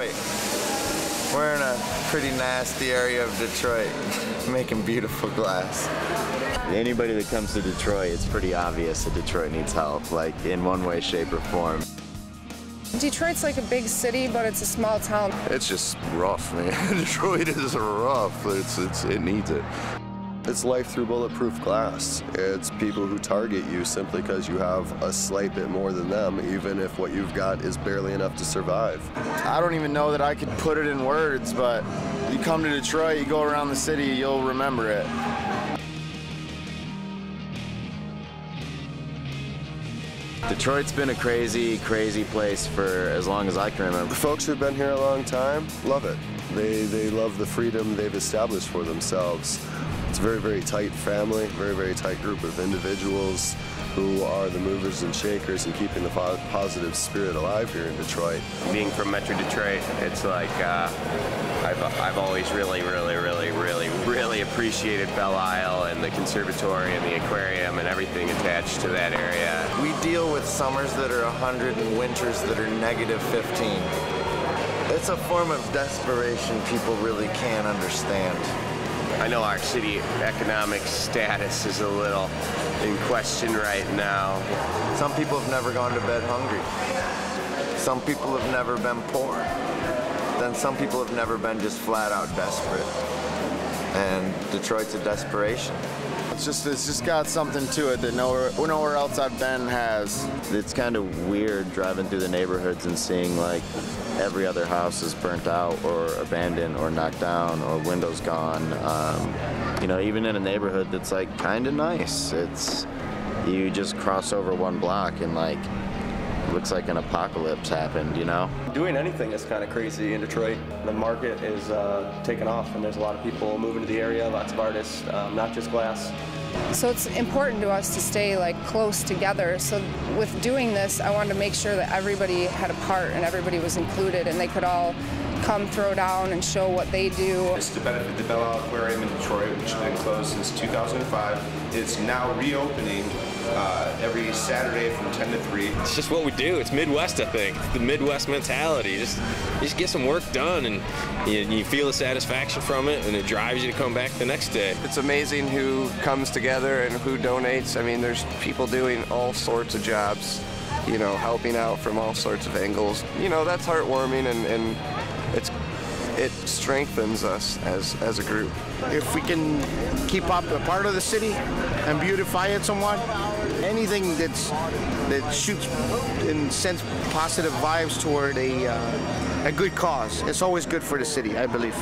Detroit. We're in a pretty nasty area of Detroit, making beautiful glass. Anybody that comes to Detroit, it's pretty obvious that Detroit needs help, like in one way, shape, or form. Detroit's like a big city, but it's a small town. It's just rough, man. Detroit is rough. It needs it. It's life through bulletproof glass. It's people who target you simply because you have a slight bit more than them, even if what you've got is barely enough to survive. I don't even know that I could put it in words, but you come to Detroit, you go around the city, you'll remember it. Detroit's been a crazy, crazy place for as long as I can remember. The folks who've been here a long time love it. They love the freedom they've established for themselves. It's a very, very tight family, very, very tight group of individuals who are the movers and shakers and keeping the positive spirit alive here in Detroit. Being from Metro Detroit, it's like I've always really appreciated Belle Isle and the conservatory and the aquarium and everything attached to that area. We deal with summers that are 100 and winters that are -15. It's a form of desperation people really can't understand. I know our city economic status is a little in question right now. Some people have never gone to bed hungry. Some people have never been poor. Then some people have never been just flat out desperate. And Detroit's a desperation. It's just got something to it that nowhere else I've been has. It's kind of weird driving through the neighborhoods and seeing like every other house is burnt out or abandoned or knocked down or windows gone. You know, even in a neighborhood that's like kind of nice, you just cross over one block and like it looks like an apocalypse happened, you know? Doing anything is kind of crazy in Detroit. The market is taking off and there's a lot of people moving to the area, lots of artists, not just glass. So it's important to us to stay like close together. So with doing this, I wanted to make sure that everybody had a part and everybody was included and they could all come throw down and show what they do. It's to benefit the Belle Isle Aquarium in Detroit, which has been closed since 2005. It's now reopening every Saturday from 10 to 3. It's just what we do. It's Midwest, I think. The Midwest mentality. You just get some work done and you feel the satisfaction from it and it drives you to come back the next day. It's amazing who comes together and who donates. I mean, there's people doing all sorts of jobs, you know, helping out from all sorts of angles. You know, that's heartwarming and it strengthens us as a group. If we can keep up a part of the city and beautify it somewhat, anything that shoots and sends positive vibes toward a good cause, it's always good for the city, I believe.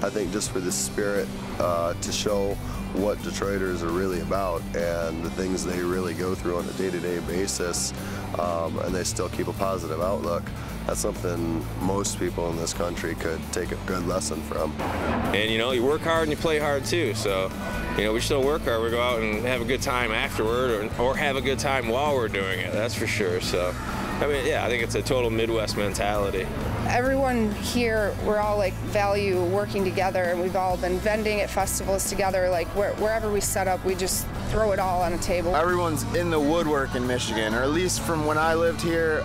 I think just for the spirit to show what Detroiters are really about and the things they really go through on a day-to-day basis, and they still keep a positive outlook. That's something most people in this country could take a good lesson from. And you know, you work hard and you play hard too, so you know, we still work hard, we go out and have a good time afterward or have a good time while we're doing it, that's for sure. So I mean, yeah, I think it's a total Midwest mentality. Everyone here, we're all like value working together and we've all been vending at festivals together, like wherever we set up, we just throw it all on a table. Everyone's in the woodwork in Michigan, or at least from when I lived here,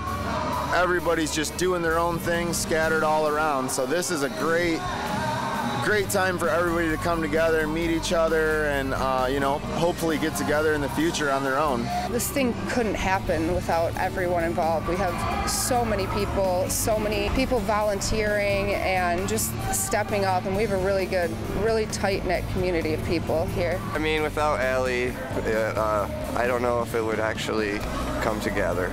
everybody's just doing their own thing scattered all around. So this is a great time for everybody to come together and meet each other and you know, hopefully get together in the future on their own. This thing couldn't happen without everyone involved. We have so many people volunteering and just stepping up, and we have a really good, really tight-knit community of people here. I mean, without Allie, I don't know if it would actually come together.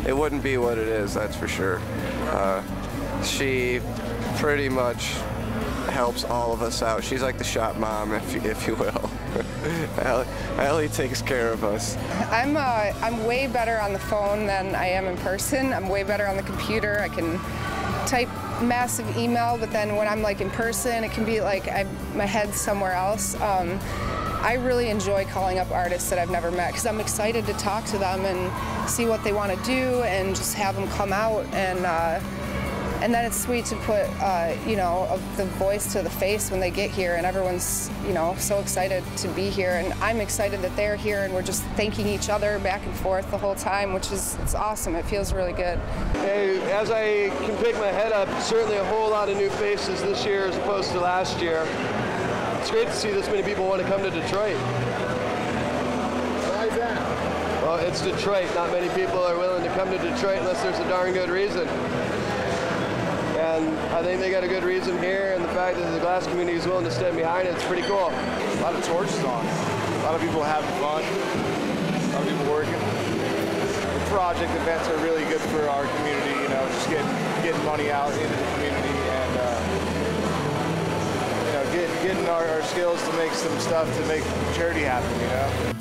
It wouldn't be what it is, that's for sure. She pretty much helps all of us out. She's like the shop mom, if you will. Allie takes care of us. I'm way better on the phone than I am in person. I'm way better on the computer. I can type massive email, but then when I'm like in person, it can be like my head's somewhere else. I really enjoy calling up artists that I've never met because I'm excited to talk to them and see what they want to do and just have them come out and And then it's sweet to put, you know, the voice to the face when they get here, and everyone's, you know, so excited to be here, and I'm excited that they're here, and we're just thanking each other back and forth the whole time, which is, it's awesome. It feels really good. Hey, as I can pick my head up, certainly a whole lot of new faces this year as opposed to last year. It's great to see this many people want to come to Detroit. Why is that? Well, it's Detroit. Not many people are willing to come to Detroit unless there's a darn good reason. And I think they got a good reason here, and the fact that the glass community is willing to stand behind it, it's pretty cool. A lot of torches on. A lot of people having fun. A lot of people working. The project events are really good for our community, you know, just getting money out into the community and you know, getting our skills to make some stuff to make charity happen, you know.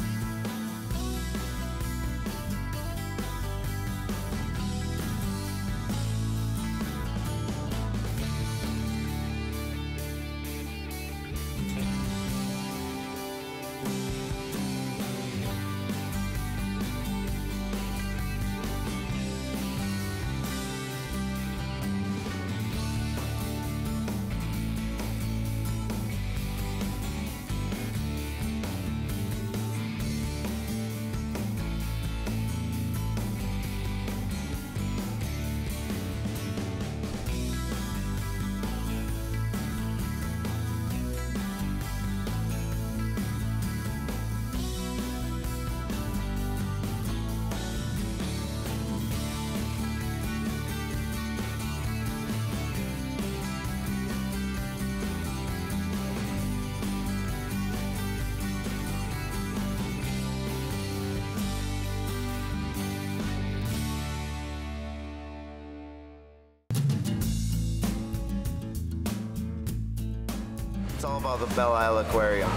It's all about the Belle Isle Aquarium.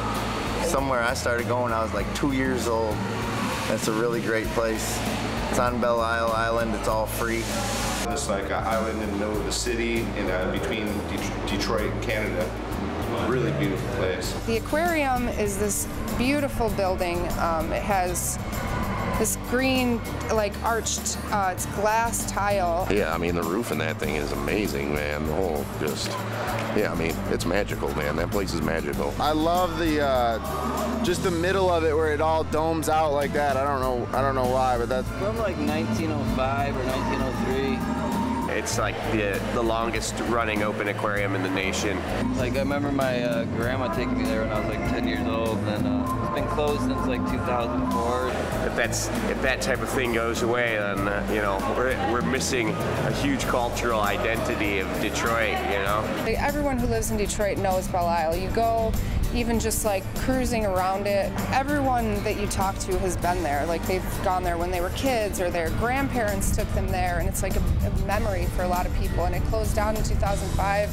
Somewhere I started going, I was like 2 years old. It's a really great place. It's on Belle Isle Island. It's all free. It's like an island in the middle of the city, in between Detroit and Canada. Really beautiful place. The aquarium is this beautiful building. It has this green, like arched, it's glass tile. Yeah, I mean, the roof in that thing is amazing, man. The whole yeah, I mean, it's magical, man. That place is magical. I love the just the middle of it where it all domes out like that. I don't know why, but that's from like 1905 or 1903. It's like the longest running open aquarium in the nation. Like I remember my grandma taking me there when I was like 10 years old, and it's been closed since like 2004. If that type of thing goes away, then you know, we're missing a huge cultural identity of Detroit. You know, like, everyone who lives in Detroit knows Belle Isle. You go, even just like cruising around it, everyone that you talk to has been there. Like they've gone there when they were kids, or their grandparents took them there, and it's like a memory for a lot of people. And it closed down in 2005,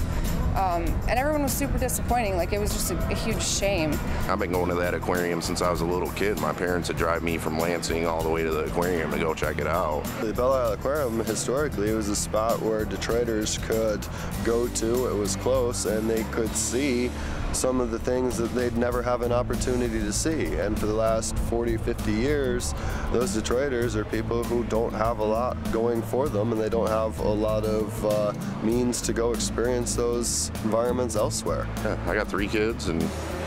and everyone was super disappointing. Like it was just a huge shame. I've been going to that aquarium since I was a little kid. My parents would drive me from Lansing all the way to the aquarium to go check it out. The Belle Isle Aquarium, historically, was a spot where Detroiters could go to. It was close, and they could see some of the things that they'd never have an opportunity to see. And for the last 40, 50 years, those Detroiters are people who don't have a lot going for them, and they don't have a lot of means to go experience those environments elsewhere. Yeah, I got 3 kids and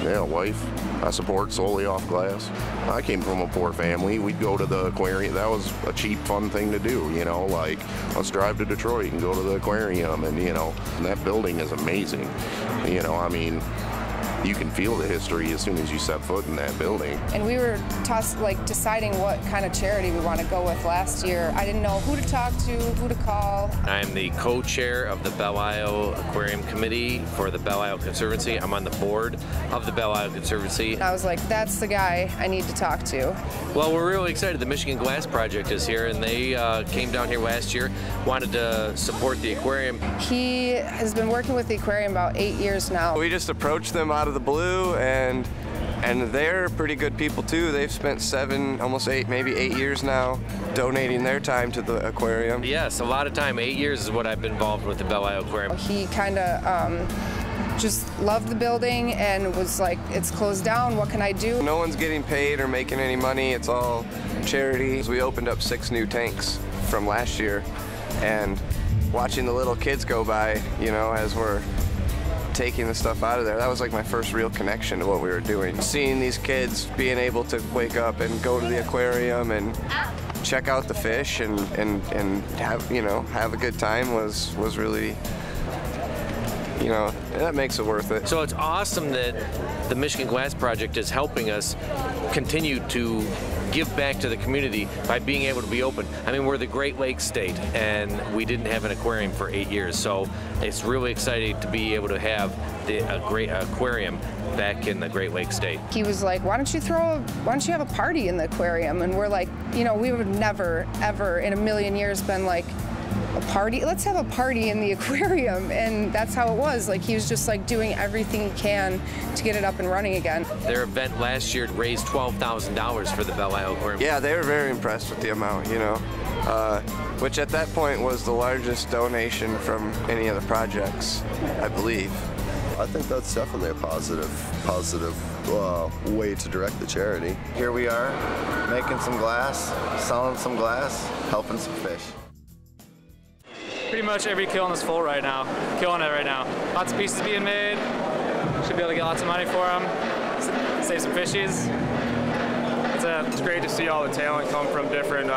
a wife. I support solely off glass. I came from a poor family. We'd go to the aquarium. That was a cheap, fun thing to do, you know, like let's drive to Detroit and go to the aquarium, and you know, and that building is amazing. You know, I mean, you can feel the history as soon as you set foot in that building. And we were deciding what kind of charity we want to go with last year. I didn't know who to talk to, who to call. I'm the co-chair of the Belle Isle Aquarium Committee for the Belle Isle Conservancy. I'm on the board of the Belle Isle Conservancy. And I was like, that's the guy I need to talk to. Well, we're really excited. The Michigan Glass Project is here, and they came down here last year, wanted to support the aquarium. He has been working with the aquarium about 8 years now. We just approached them out of the blue, and they're pretty good people too. They've spent 7, almost 8, maybe 8 years now donating their time to the aquarium. Yes, a lot of time. 8 years is what I've been involved with the Belle Isle Aquarium. He kind of just loved the building and was like, it's closed down, what can I do? No one's getting paid or making any money. It's all charity. We opened up 6 new tanks from last year, and watching the little kids go by, you know, as we're taking the stuff out of there. That was like my first real connection to what we were doing. Seeing these kids being able to wake up and go to the aquarium and check out the fish and have, you know, have a good time was really, you know, that makes it worth it. So it's awesome that the Michigan Glass Project is helping us continue to give back to the community by being able to be open. I mean, we're the Great Lakes state, and we didn't have an aquarium for 8 years, so it's really exciting to be able to have a great aquarium back in the Great Lakes state. He was like, why don't you have a party in the aquarium? And we're like, you know, we would never, ever in a million years been like, a party? Let's have a party in the aquarium. And that's how it was. Like, he was just like doing everything he can to get it up and running again. Their event last year raised $12,000 for the Belle Isle Aquarium. Yeah, they were very impressed with the amount, you know, which at that point was the largest donation from any of the projects, I believe. I think that's definitely a positive way to direct the charity. Here we are, making some glass, selling some glass, helping some fish. Pretty much every kiln is full right now. Killing it right now. Lots of pieces being made. Should be able to get lots of money for them. Save some fishies. It's great to see all the talent come from different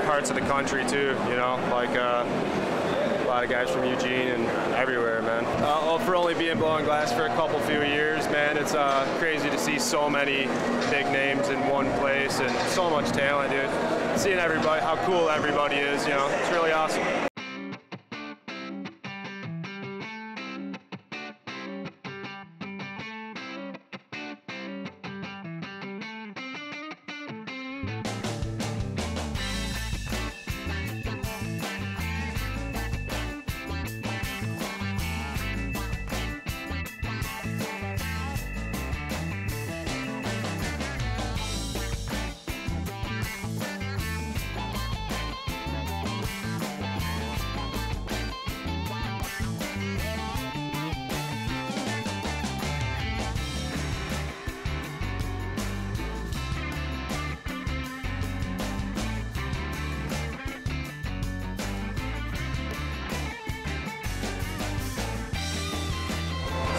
parts of the country too. You know, like a lot of guys from Eugene and everywhere, man. For only being blowing glass for a few years, man, it's crazy to see so many big names in one place and so much talent, dude. Seeing everybody, how cool everybody is, you know, it's really awesome.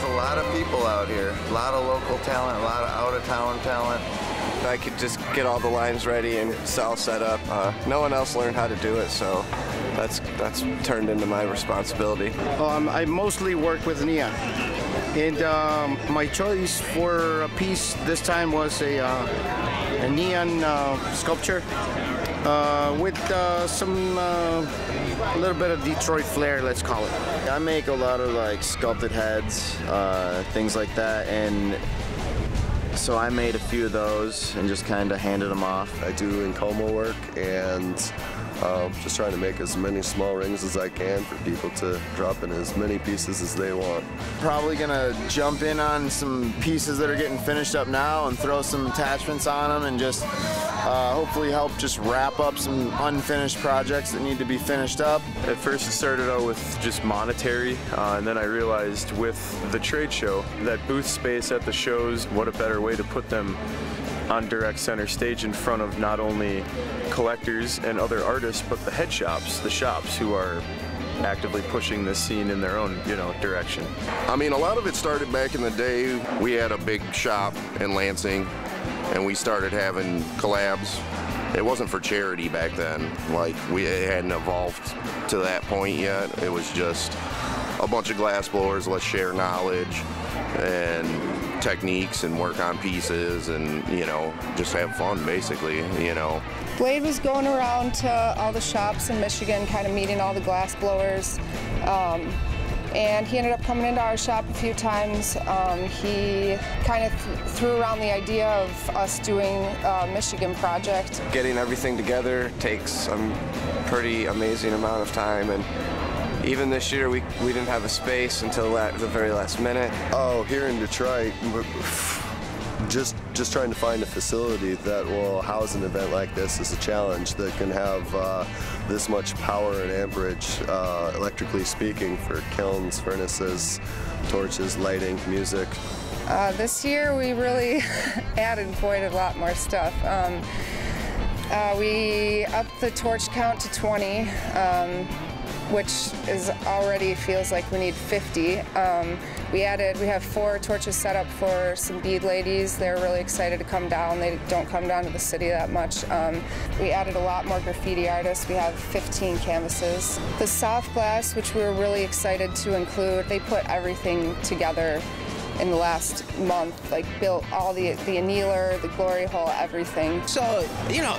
A lot of people out here, a lot of local talent, a lot of out-of-town talent. I could just get all the lines ready and all set up. No one else learned how to do it, so that's turned into my responsibility. I mostly work with neon, and my choice for a piece this time was a neon sculpture with some a little bit of Detroit flair, let's call it. I make a lot of like sculpted heads, things like that, and so I made a few of those and just kind of handed them off. I do Encoma work and just trying to make as many small rings as I can for people to drop in as many pieces as they want. Probably gonna jump in on some pieces that are getting finished up now and throw some attachments on them and just hopefully help just wrap up some unfinished projects that need to be finished up. At first it started out with just monetary, and then I realized with the trade show that booth space at the shows, what a better way to put them on direct center stage in front of not only collectors and other artists, but the head shops, the shops who are actively pushing this scene in their own, you know, direction. I mean, a lot of it started back in the day. We had a big shop in Lansing, and we started having collabs. It wasn't for charity back then. Like, it hadn't evolved to that point yet. It was just a bunch of glass blowers, let's share knowledge and techniques and work on pieces and, you know, just have fun, basically, you know. Blade was going around to all the shops in Michigan, kind of meeting all the glass blowers. And he ended up coming into our shop a few times. He kind of threw around the idea of us doing a Michigan project. Getting everything together takes a pretty amazing amount of time, and even this year we didn't have a space until the very last minute. Oh, here in Detroit, just trying to find a facility that will house an event like this is a challenge, that can have this much power and amperage, electrically speaking, for kilns, furnaces, torches, lighting, music. This year we really added quite a lot more stuff. We upped the torch count to 20. which is already feels like we need 50. We have 4 torches set up for some bead ladies. They're really excited to come down. They don't come down to the city that much. We added a lot more graffiti artists. We have 15 canvases. The soft glass, which we were really excited to include, they put everything together in the last month, like built all the annealer, the glory hole, everything. So, you know,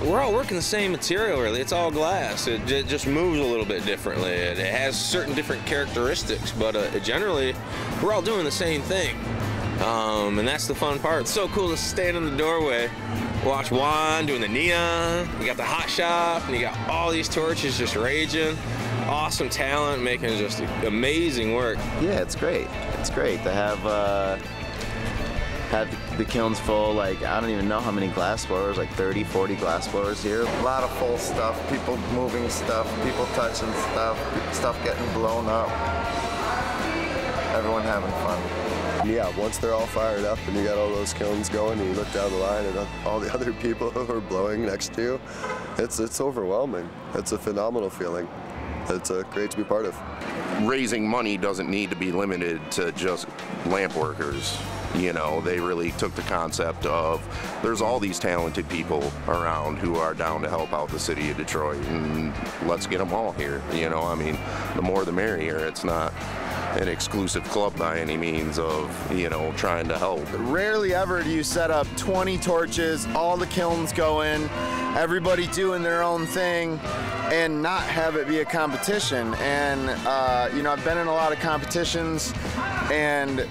we're all working the same material really. It's all glass. It just moves a little bit differently. It has certain different characteristics, but generally, we're all doing the same thing. And that's the fun part. It's so cool to stand in the doorway, watch Juan doing the neon. You got the hot shop, and you got all these torches just raging. Awesome talent, making just amazing work. Yeah, it's great. It's great to have the kilns full. Like, I don't even know how many glass blowers, like 30, 40 glass blowers here. A lot of full stuff, people moving stuff, people touching stuff getting blown up. Everyone having fun. Yeah, once they're all fired up and you got all those kilns going and you look down the line and all the other people who are blowing next to you, it's overwhelming. It's a phenomenal feeling. It's great to be part of. Raising money doesn't need to be limited to just lamp workers. You know, they really took the concept of there's all these talented people around who are down to help out the city of Detroit, and let's get them all here. You know, I mean, the more the merrier. It's not an exclusive club by any means of, you know, trying to help. Rarely ever do you set up 20 torches, all the kilns going, everybody doing their own thing, and not have it be a competition. And, you know, I've been in a lot of competitions, and,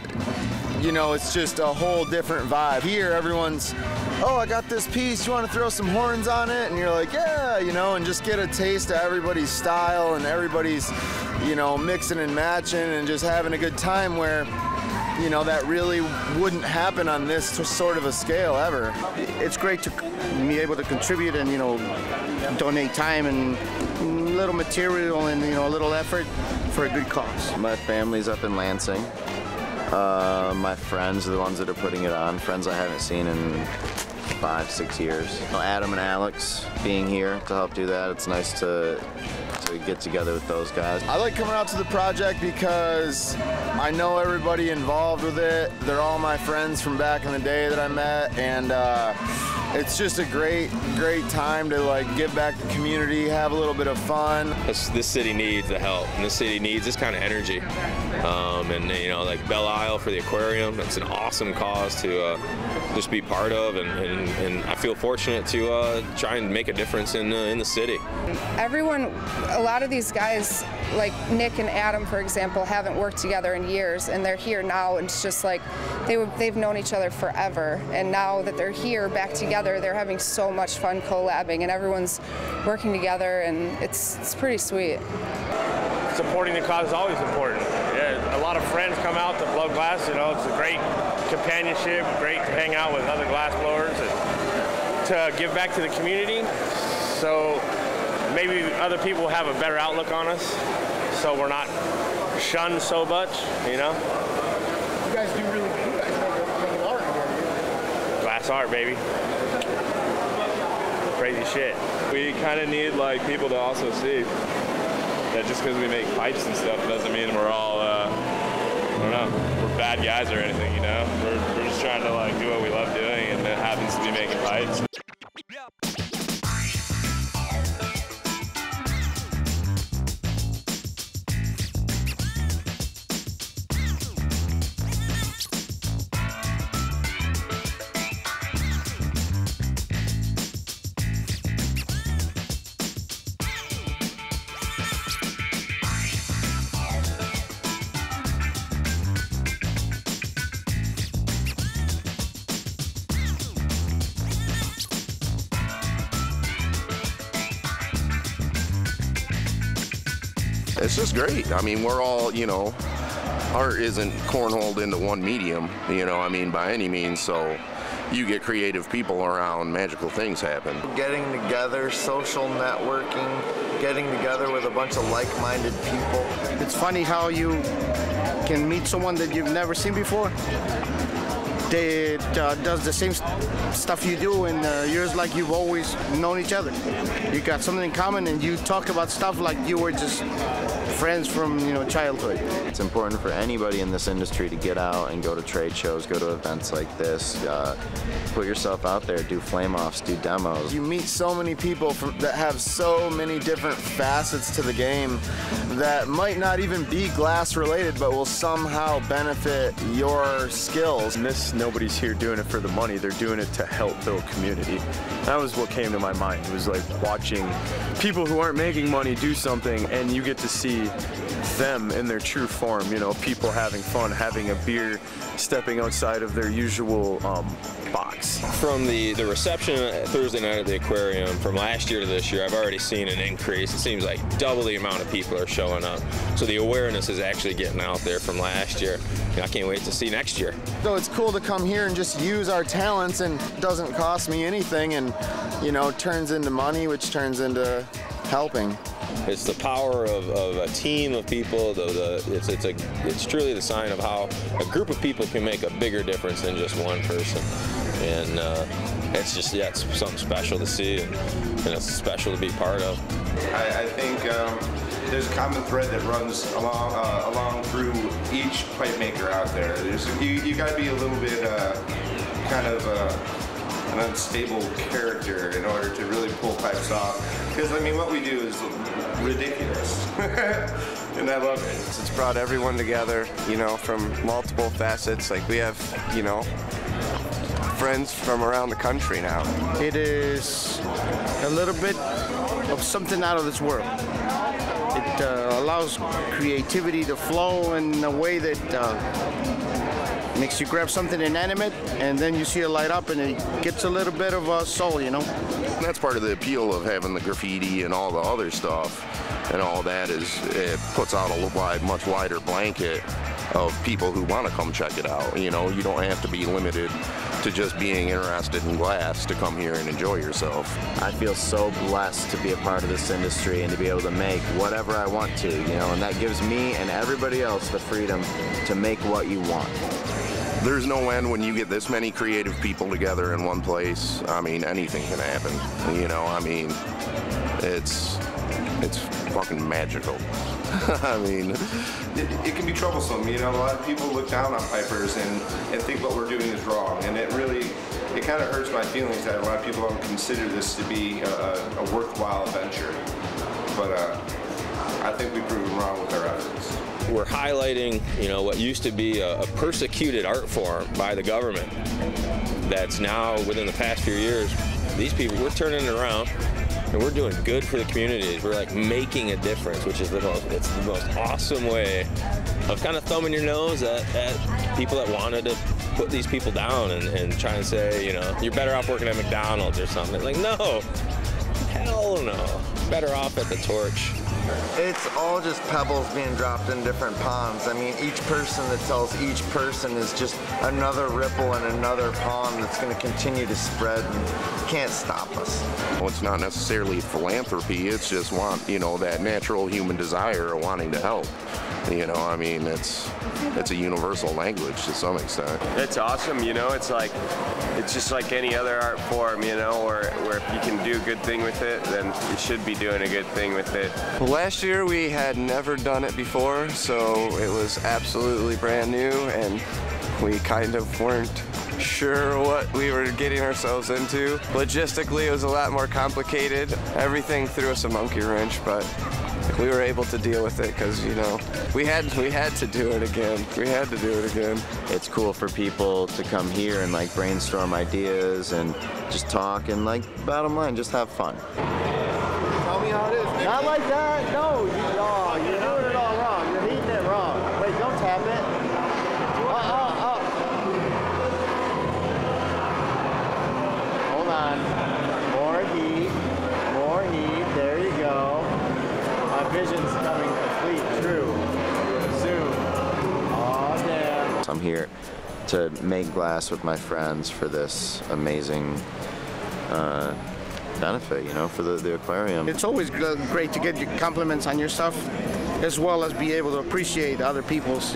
you know, it's just a whole different vibe. Here, everyone's, oh, I got this piece, you want to throw some horns on it? And you're like, yeah, you know, and just get a taste of everybody's style and everybody's, you know, mixing and matching and just having a good time where, you know, that really wouldn't happen on this sort of a scale ever. It's great to be able to contribute and, you know, donate time and little material and, you know, a little effort for a good cause. My family's up in Lansing. My friends are the ones that are putting it on. Friends I haven't seen in 5, 6 years. Adam and Alex being here to help do that. It's nice to get together with those guys. I like coming out to the project because I know everybody involved with it. They're all my friends from back in the day that I met, and it's just a great time to like give back to the community, have a little bit of fun. This city needs the help, and this city needs this kind of energy. And you know, like Belle Isle for the aquarium, it's an awesome cause to just be part of, and I feel fortunate to try and make a difference in the city. Everyone, a lot of these guys, like Nick and Adam, for example, haven't worked together in years, and they're here now, and it's just like they've known each other forever, and now that they're here back together, they're having so much fun collabing, and everyone's working together, and it's pretty sweet. Supporting the cause is always important. Yeah, a lot of friends come out to blow glass. You know, it's a great companionship, great to hang out with other glass blowers and to give back to the community. So maybe other people have a better outlook on us, so we're not shunned so much, you know? You guys do really cool. You guys making art here. Glass art, baby. Crazy shit. We kind of need like people to also see that just because we make pipes and stuff doesn't mean we're all, I don't know, we're bad guys or anything, you know? We're just trying to like do what we love doing, and it happens to be making pipes. It's just great. I mean, we're all, you know, art isn't cornholed into one medium, you know, I mean, by any means, so you get creative people around, magical things happen. Getting together, social networking, getting together with a bunch of like-minded people. It's funny how you can meet someone that you've never seen before that does the same stuff you do, and you're like you've always known each other. You got something in common, and you talk about stuff like you were just friends from childhood. It's important for anybody in this industry to get out and go to trade shows, go to events like this, put yourself out there, do flame-offs, do demos. You meet so many people that have so many different facets to the game that might not even be glass related, but will somehow benefit your skills. And nobody's here doing it for the money, they're doing it to help build community. That was what came to my mind. It was like watching people who aren't making money do something, and you get to see them in their true form, people having fun, having a beer, stepping outside of their usual box. From the reception Thursday night at the aquarium, from last year to this year, I've already seen an increase. It seems like double the amount of people are showing up. So the awareness is actually getting out there from last year. I can't wait to see next year. So it's cool to come here and just use our talents, and it doesn't cost me anything, and turns into money, which turns into helping. It's the power of a team of people. It's truly the sign of how a group of people can make a bigger difference than just one person. And it's something special to see, and it's special to be part of. I think there's a common thread that runs along through each pipe maker out there. You got to be a little bit an unstable character in order to really pull pipes off. Because what we do is ridiculous, and I love it. It's brought everyone together, from multiple facets. Like we have, friends from around the country now. It is a little bit of something out of this world. It allows creativity to flow in a way that makes you grab something inanimate, and then you see it light up, and it gets a little bit of a soul, That's part of the appeal of having the graffiti and all the other stuff, and all that is it puts out a much wider blanket of people who want to come check it out. You don't have to be limited to just being interested in glass to come here and enjoy yourself. I feel so blessed to be a part of this industry and to be able to make whatever I want to, and that gives me and everybody else the freedom to make what you want. There's no end when you get this many creative people together in one place. Anything can happen. It's fucking magical. It can be troublesome. A lot of people look down on pipers and think what we're doing is wrong, and it kind of hurts my feelings that a lot of people don't consider this to be a worthwhile venture. But I think we prove them wrong with our efforts. We're highlighting, what used to be a persecuted art form by the government. That's now, within the past few years, these people, we're turning it around, and we're doing good for the communities. We're making a difference, which is the most awesome way of kind of thumbing your nose at people that wanted to put these people down and try and say, you're better off working at McDonald's or something. It's like, no, hell no. Better off at the torch. It's all just pebbles being dropped in different ponds. Each person that tells each person is just another ripple in another pond that's going to continue to spread and can't stop us. Well, it's not necessarily philanthropy, it's just that natural human desire of wanting to help. It's a universal language to some extent. It's awesome, it's just like any other art form, where if you can do a good thing with it, then you should be doing a good thing with it. Well, last year we had never done it before, so it was absolutely brand new, and we kind of weren't sure what we were getting ourselves into. Logistically, it was a lot more complicated. Everything threw us a monkey wrench, but we were able to deal with it because, we had to do it again. We had to do it again. It's cool for people to come here and brainstorm ideas and just talk and bottom line, just have fun. Tell me how it is. Not like that. No, you're doing it all wrong. You're heating it wrong. Wait, don't tap it. Hold on. More heat. There you go. My vision's coming complete true. Zoom. Oh, damn. I'm here to make glass with my friends for this amazing benefit, for the aquarium. It's always great to get your compliments on your stuff. as well as be able to appreciate other people's,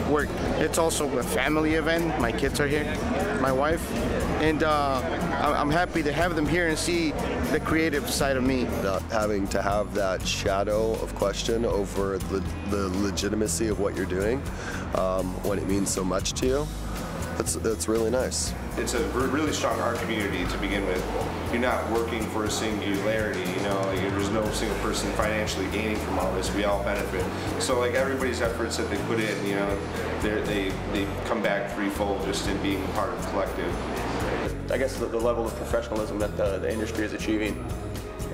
work. It's also a family event. My kids are here, my wife, and I'm happy to have them here and see the creative side of me. Not having to have that shadow of question over the legitimacy of what you're doing when it means so much to you, that's really nice. It's a really strong art community to begin with. You're not working for a singularity, there's no single person financially gaining from all this. We all benefit. So like everybody's efforts that they put in, they come back threefold just in being part of the collective. I guess the level of professionalism that the industry is achieving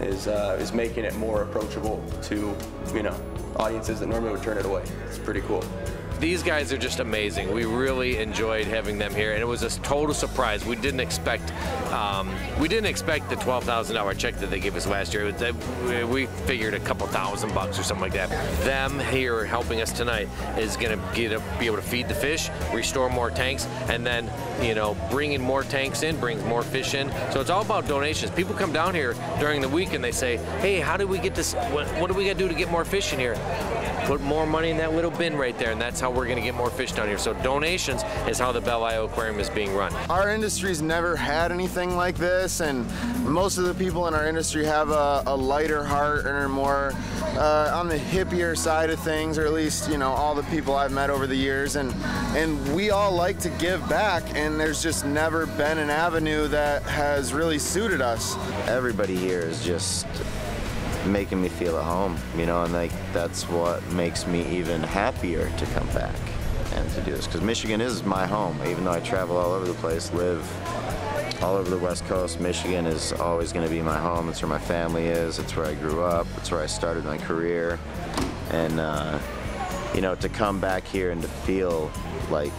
is making it more approachable to, audiences that normally would turn it away. It's pretty cool. These guys are just amazing. We really enjoyed having them here, and it was a total surprise. We didn't expect the $12,000 check that they gave us last year. We figured a couple $1,000 or something like that. Them here helping us tonight is going to be able to feed the fish, restore more tanks, and then bringing more tanks in brings more fish in. So it's all about donations. People come down here during the week and they say, "Hey, how do we get this? What do we got to do to get more fish in here?" Put more money in that little bin right there, and that's how we're going to get more fish down here. So donations is how the Belle Isle Aquarium is being run. Our industry's never had anything like this, and most of the people in our industry have a lighter heart and are more on the hippier side of things, or at least all the people I've met over the years, and we all like to give back, and there's just never been an avenue that has really suited us. Everybody here is just making me feel at home, and that's what makes me even happier to come back and to do this, because Michigan is my home. Even though I travel all over the place, live all over the West Coast, Michigan is always going to be my home. It's where my family is. It's where I grew up. It's where I started my career. And to come back here and to feel like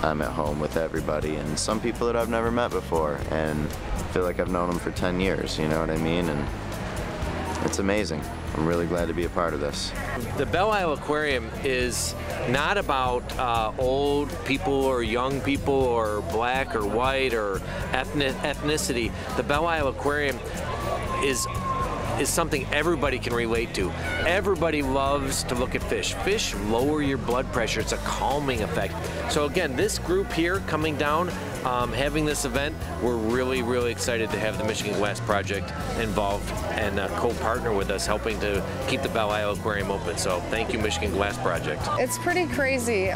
I'm at home with everybody, and some people that I've never met before, and feel like I've known them for 10 years, you know what I mean? And it's amazing. I'm really glad to be a part of this. The Belle Isle Aquarium is not about old people or young people or black or white or ethnicity. The Belle Isle Aquarium is something everybody can relate to. Everybody loves to look at fish. Fish lower your blood pressure. It's a calming effect. So again, this group here coming down, having this event, we're really, really excited to have the Michigan Glass Project involved and co-partner with us, helping to keep the Belle Isle Aquarium open. So thank you, Michigan Glass Project. It's pretty crazy.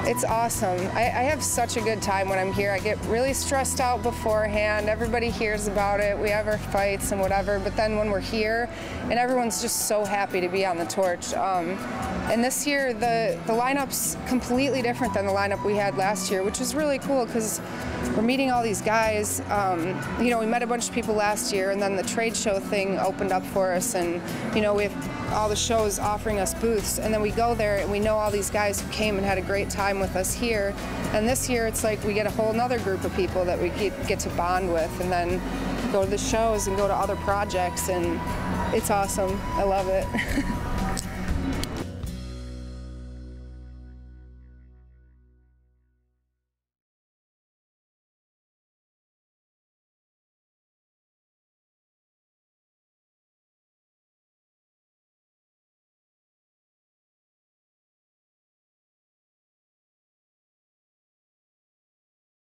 It's awesome. I have such a good time when I'm here. I get really stressed out beforehand. Everybody hears about it. We have our fights and whatever, but then when we're here, and everyone's just so happy to be on the torch. And this year, the lineup's completely different than the lineup we had last year, which is really cool because we're meeting all these guys. We met a bunch of people last year, and then the trade show thing opened up for us, and we have all the shows offering us booths, and then we go there and we know all these guys who came and had a great time with us here. And this year it's like we get a whole nother group of people that we get to bond with, and then go to the shows and go to other projects, and it's awesome. I love it.